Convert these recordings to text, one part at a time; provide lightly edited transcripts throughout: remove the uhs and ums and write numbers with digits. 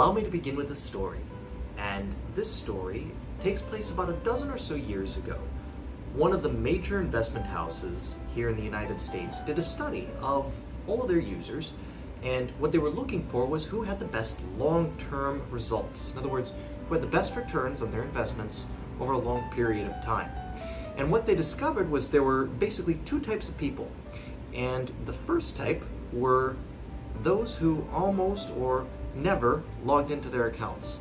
Allow me to begin with a story. And this story takes place about a dozen or so years ago. One of the major investment houses here in the United States did a study of all of their users, and what they were looking for was who had the best long-term results. In other words, who had the best returns on their investments over a long period of time. And what they discovered was there were basically two types of people. And the first type were those who almost or never logged into their accounts.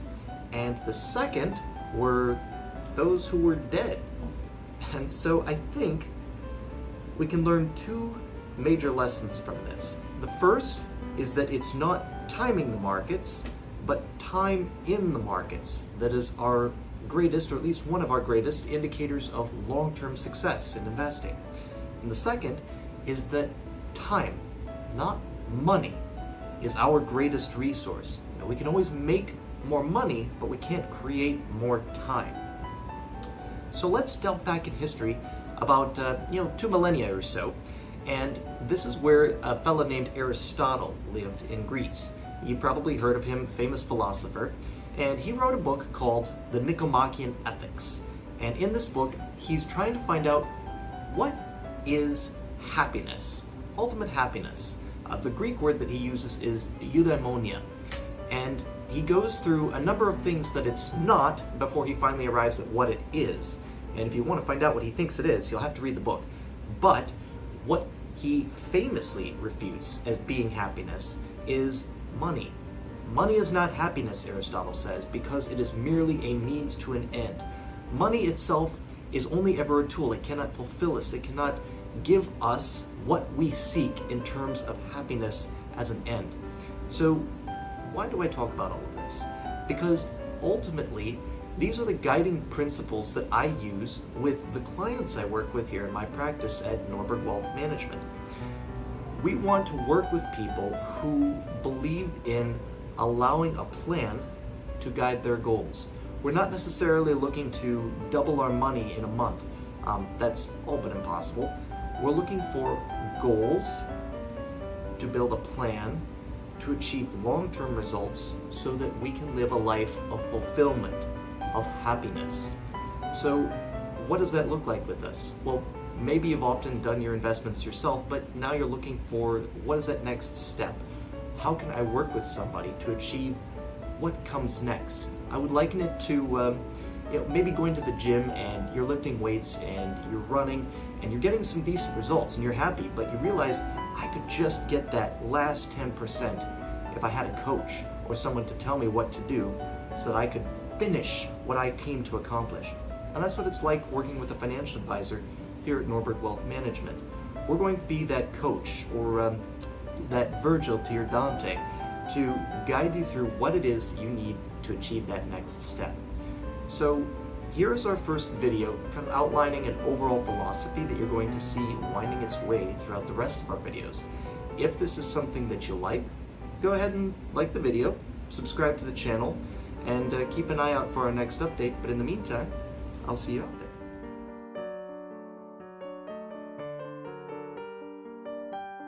And the second were those who were dead. And so I think we can learn two major lessons from this. The first is that it's not timing the markets, but time in the markets that is our greatest, or at least one of our greatest, indicators of long-term success in investing. And the second is that time, not money, is our greatest resource. Now, we can always make more money, but we can't create more time. So let's delve back in history about 2 millennia or so, and this is where a fellow named Aristotle lived in Greece. You probably heard of him, famous philosopher, and he wrote a book called The Nicomachean Ethics. And in this book, he's trying to find out what is happiness, ultimate happiness. The Greek word that he uses is eudaimonia, and he goes through a number of things that it's not before he finally arrives at what it is. And if you want to find out what he thinks it is, you'll have to read the book. But what he famously refutes as being happiness is money. Money is not happiness, Aristotle says, because it is merely a means to an end. Money itself is only ever a tool. It cannot fulfill us. It cannot give us what we seek in terms of happiness as an end. So why do I talk about all of this? Because ultimately, these are the guiding principles that I use with the clients I work with here in my practice at Norberg Wealth Management. We want to work with people who believe in allowing a plan to guide their goals. We're not necessarily looking to double our money in a month. That's all but impossible. We're looking for goals to build a plan to achieve long-term results so that we can live a life of fulfillment, of happiness. So what does that look like with us? Well, maybe you've often done your investments yourself, but now you're looking for what is that next step? How can I work with somebody to achieve what comes next? I would liken it to maybe going to the gym and you're lifting weights and you're running and you're getting some decent results and you're happy, but you realize I could just get that last 10% if I had a coach or someone to tell me what to do so that I could finish what I came to accomplish. And that's what it's like working with a financial advisor here at Norberg Wealth Management. We're going to be that coach or that Virgil to your Dante to guide you through what it is that you need to achieve that next step. So here is our first video, kind of outlining an overall philosophy that you're going to see winding its way throughout the rest of our videos. If this is something that you like, go ahead and like the video, subscribe to the channel, and keep an eye out for our next update. But in the meantime, I'll see you out there.